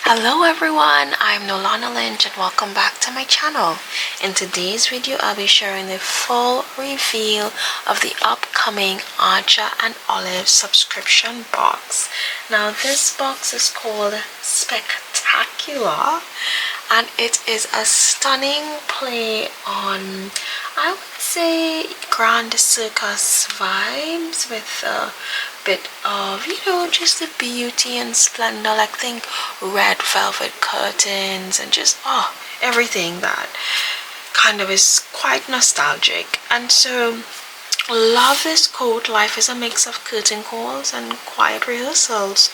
Hello everyone, I'm Nolana Lynch and welcome back to my channel. In today's video, I'll be sharing the full reveal of the upcoming Archer and Olive subscription box. Now this box is called Spectacular and it is a stunning play on, I would say, grand circus vibes with a bit of, just the beauty and splendor, like think red velvet curtains and just everything that kind of is quite nostalgic. And so love this quote: life is a mix of curtain calls and quiet rehearsals,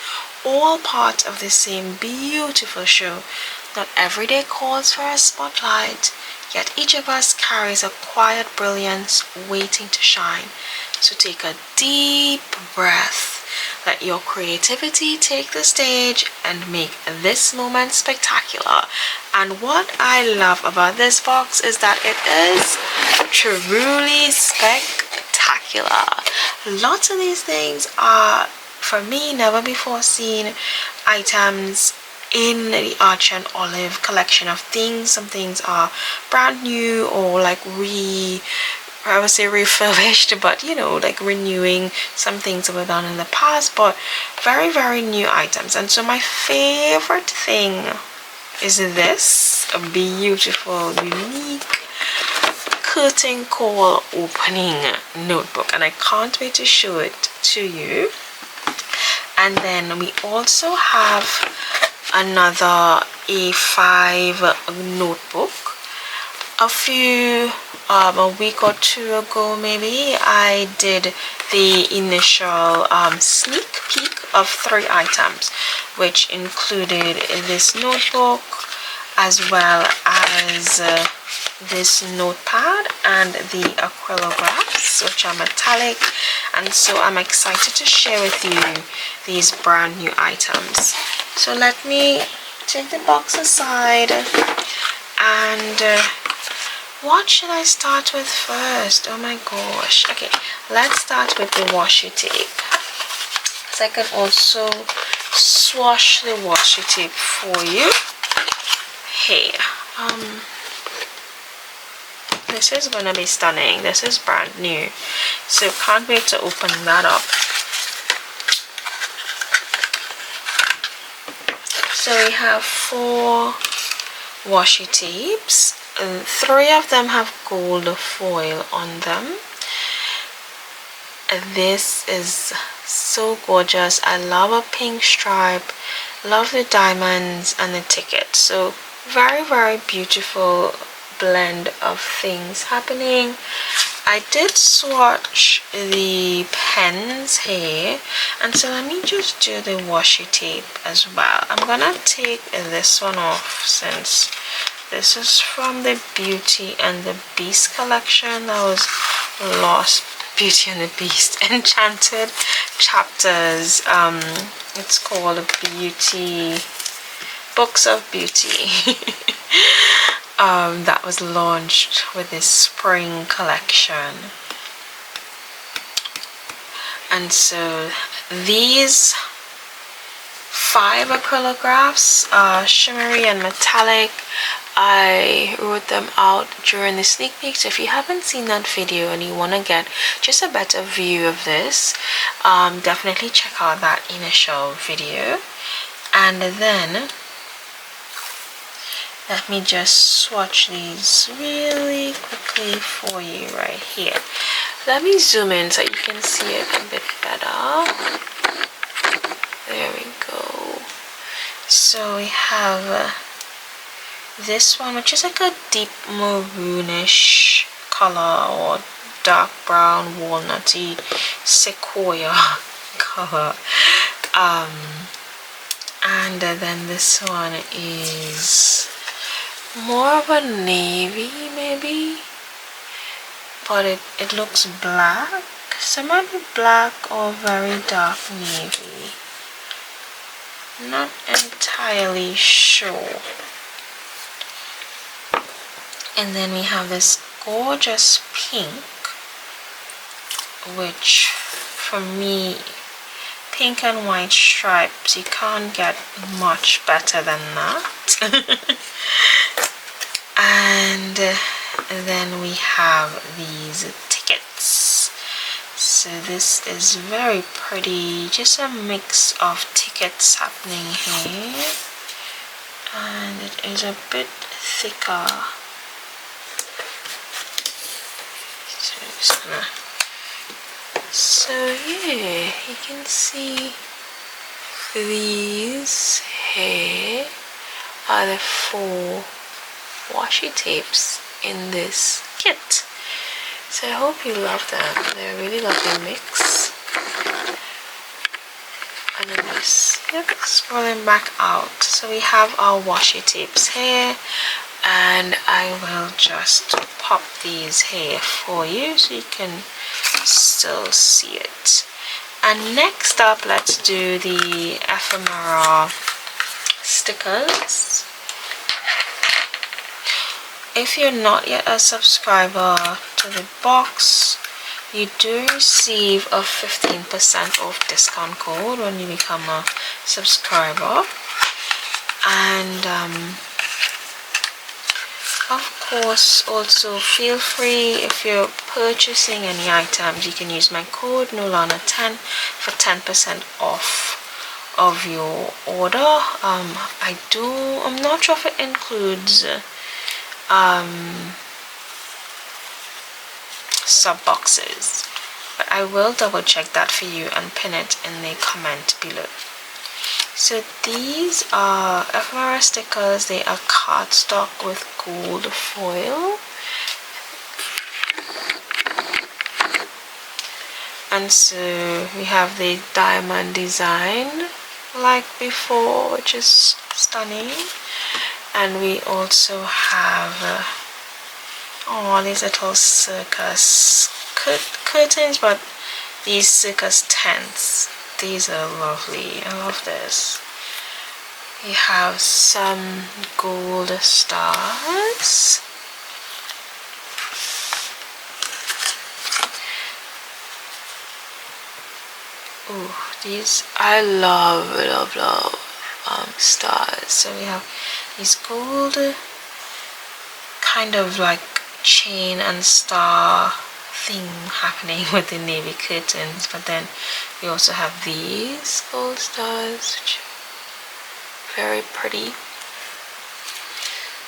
all part of the same beautiful show. Not every day calls for a spotlight, yet each of us carries a quiet brilliance waiting to shine. So take a deep breath, let your creativity take the stage and make this moment spectacular. And what I love about this box is that it is truly spectacular. Lots of these things are, for me, never before seen items in the Archer and Olive collection of things. Some things are brand new or like I would say refurbished, but like renewing some things that were done in the past, but very, very new items. And so my favorite thing is this beautiful, unique curtain call opening notebook, and I can't wait to show it to you. And then we also have another A5 notebook. A week or two ago maybe, I did the initial sneak peek of 3 items, which included this notebook as well as this notepad and the acrylographs, which are metallic. And so I'm excited to share with you these brand new items. So let me take the box aside and what should I start with first? Oh my gosh. Okay, let's start with the washi tape. So I can also swatch the washi tape for you. Hey, this is gonna be stunning. This is brand new, so can't wait to open that up. So we have 4 washi tapes. 3 of them have gold foil on them. This is so gorgeous. I love a pink stripe, love the diamonds and the ticket. So very, very beautiful blend of things happening. I did swatch the pens here, and so let me just do the washi tape as well. I'm gonna take this one off since this is from the Beauty and the Beast collection that was lost. Beauty and the Beast Enchanted Chapters. It's called Beauty, Books of Beauty. That was launched with this spring collection. And so these 5 acrylographs are shimmery and metallic. I wrote them out during the sneak peek, so if you haven't seen that video and you want to get just a better view of this, definitely check out that initial video. And then let me just swatch these really quickly for you right here. Let me zoom in so you can see it a bit better. There we go. So we have this one, which is like a deep maroonish color or dark brown walnutty sequoia color. And then this one is more of a navy maybe, but it looks black, so it might be black or very dark navy, not entirely sure. And then we have this gorgeous pink, which for me, pink and white stripes. You can't get much better than that. And then we have these tickets. So this is very pretty, just a mix of tickets happening here, and it is a bit thicker. So yeah, you can see these here are the 4 washi tapes in this kit. So I hope you love them. They're a really lovely mix. And then just scrolling back out. So we have our washi tapes here, and I will just pop these here for you so you can still see it. And next up, let's do the Ephemera stickers. If you're not yet a subscriber to the box, you do receive a 15% off discount code when you become a subscriber. And of course, also feel free, if you're purchasing any items, you can use my code NOLANA10 for 10% off of your order. I'm not sure if it includes sub boxes, but I will double check that for you and pin it in the comment below. So these are Ephemera stickers. They are cardstock with gold foil, and so we have the diamond design like before, which is stunning. And we also have these little circus curtains, but these circus tents. These are lovely. I love this. We have some gold stars. Oh, these I love stars. So we have these gold kind of like chain and star thing happening with the navy curtains, but then we also have these gold stars, which are very pretty.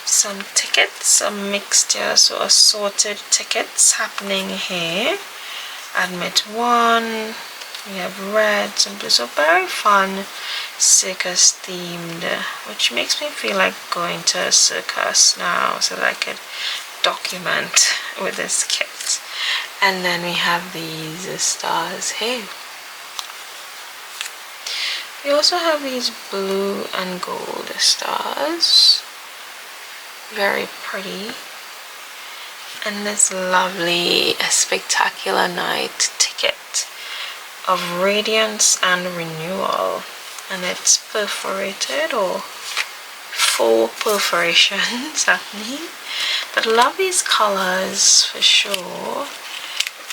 Some tickets, a mixture, so assorted tickets happening here. Admit 1, we have reds and blues, so very fun circus themed, which makes me feel like going to a circus now so that I could document with this kit. And then we have these stars here. We also have these blue and gold stars, very pretty. And this lovely spectacular night ticket of radiance and renewal, and it's perforated, or 4 perforations happening, but I love these colors for sure.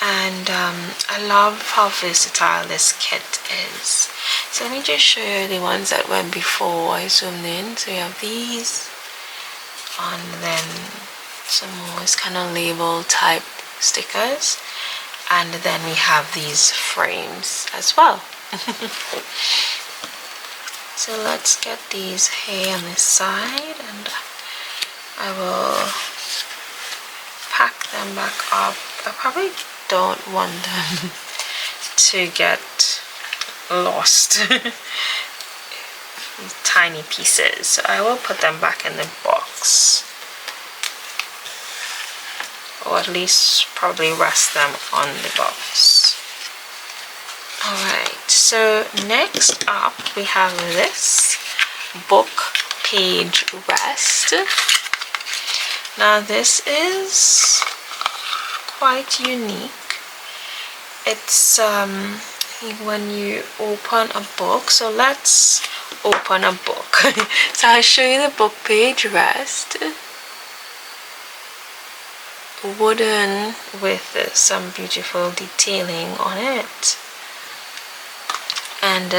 And I love how versatile this kit is. So let me just show you the ones that went before I zoomed in. So you have these, and then some more kind of label type stickers, and then we have these frames as well. So let's get these here on this side, and I will pack them back up. I probably don't want them to get lost. These tiny pieces, so I will put them back in the box, or at least probably rest them on the box. Alright, so next up we have this book page rest. Now this is quite unique. It's when you open a book, so let's open a book. So I'll show you the book page rest, wooden with some beautiful detailing on it. And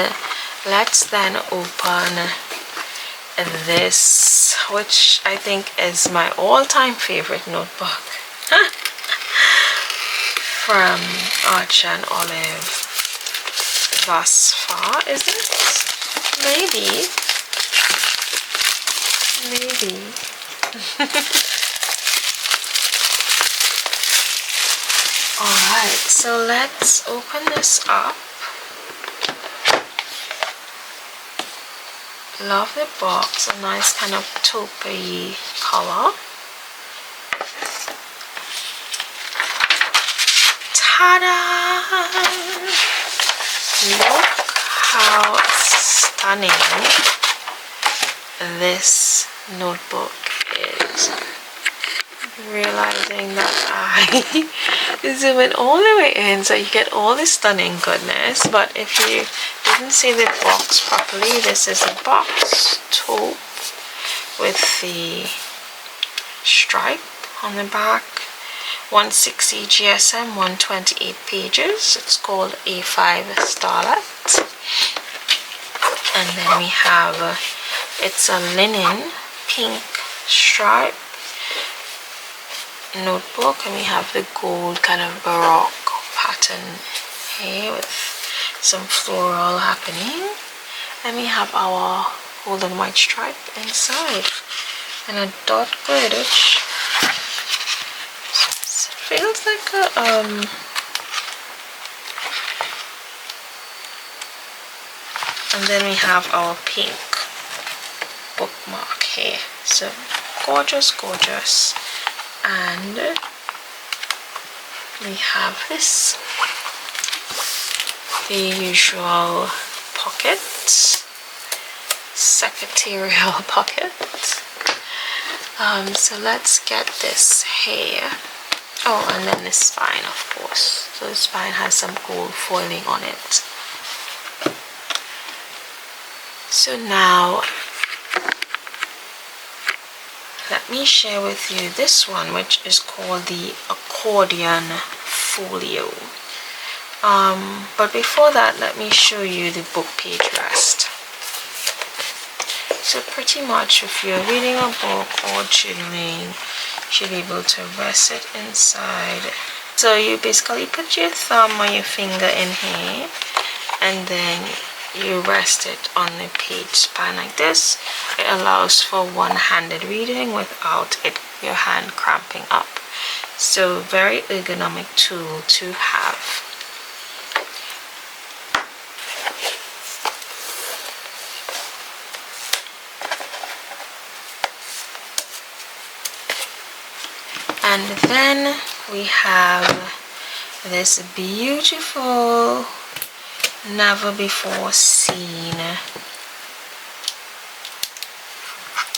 let's then open this, which I think is my all-time favorite notebook from Archer and Olive thus far. Is it? Maybe. Alright, so let's open this up. Love the box, a nice kind of taupey color. Ta-da! Look how stunning this notebook is. Realizing that I zoom it all the way in so you get all this stunning goodness. But if you didn't see the box properly, this is a box taupe with the stripe on the back. 160 GSM, 128 pages. It's called A5 Starlet. And then we have, it's a linen pink stripe notebook, and we have the gold kind of baroque pattern here with some floral happening. And we have our gold and white stripe inside, and a dot grid, which feels like a and then we have our pink bookmark here. So gorgeous, gorgeous. And we have this, the usual pocket, secretarial pocket. So let's get this here. Oh, and then the spine, of course. So the spine has some gold foiling on it. So now let me share with you this one, which is called the Accordion folio. But before that, let me show you the book page rest. So pretty much if you're reading a book or journaling, you should be able to rest it inside. So you basically put your thumb or your finger in here, and then you rest it on the page span like this. It allows for one-handed reading without your hand cramping up. So very ergonomic tool to have. And then we have this beautiful, never before seen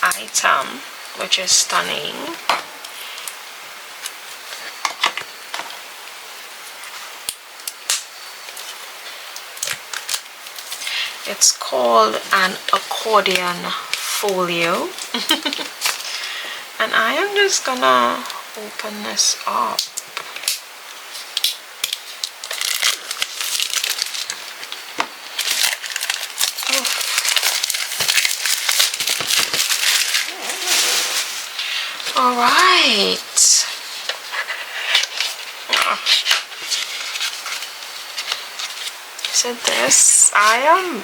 item, which is stunning. It's called an accordion folio. And I am just gonna open this up. All right. So this, I am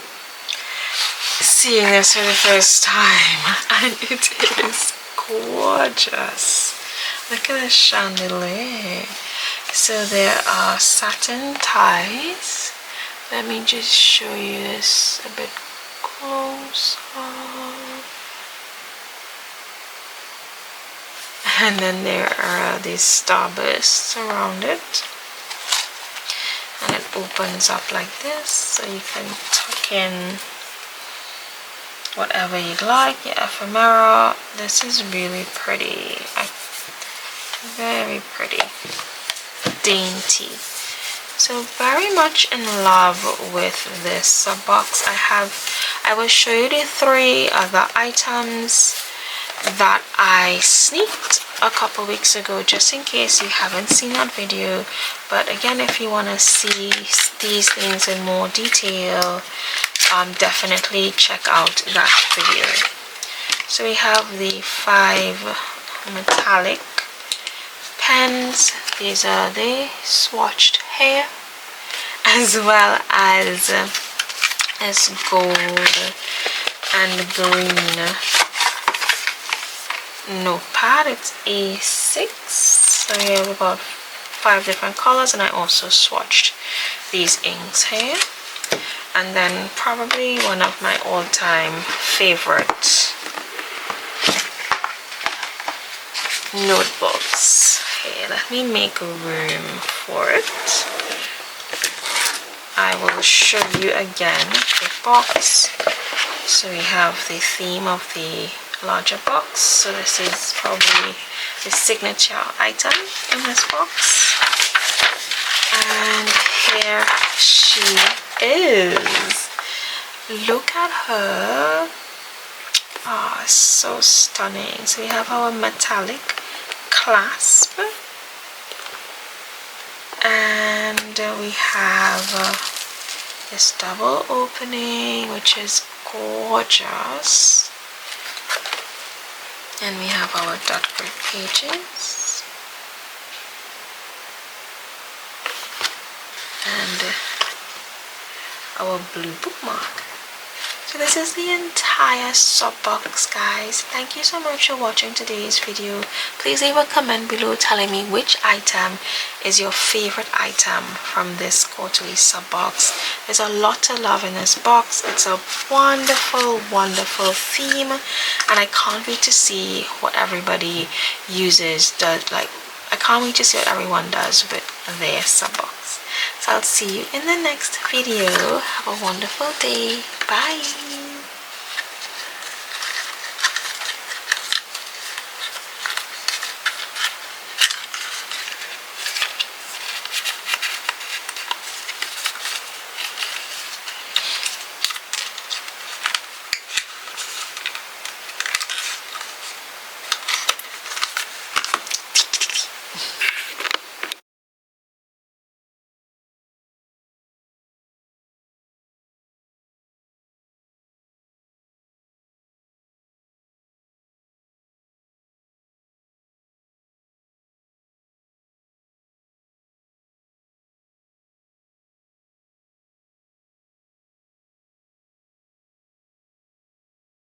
seeing this for the first time, and it is gorgeous. Look at the chandelier. So there are satin ties. Let me just show you this a bit closer. And then there are these starbursts around it. And it opens up like this, so you can tuck in whatever you'd like, your ephemera. This is really pretty. Very pretty. Dainty. So very much in love with this box. I will show you the 3 other items that I sneaked a couple weeks ago, just in case you haven't seen that video. But again, if you want to see these things in more detail, definitely check out that video. So we have the 5 metallic pens. These are the swatched hair, as well as this gold and green notepad. It's A6. So we have about 5 different colors, and I also swatched these inks here. And then probably one of my all-time favorite notebooks. Okay, let me make room for it. I will show you again the box. So we have the theme of the larger box. So this is probably the signature item in this box. And here she is. Look at her. Ah, so stunning. So we have our metallic clasp, and we have this double opening, which is gorgeous. And we have our dot grid pages, and our blue bookmark. So this is the entire sub box, guys. Thank you so much for watching today's video. Please leave a comment below telling me which item is your favorite item from this quarterly sub box. There's a lot to love in this box. It's a wonderful, wonderful theme, and I can't wait to see what everybody uses. I can't wait to see what everyone does with their sub box. So I'll see you in the next video. Have a wonderful day. Bye.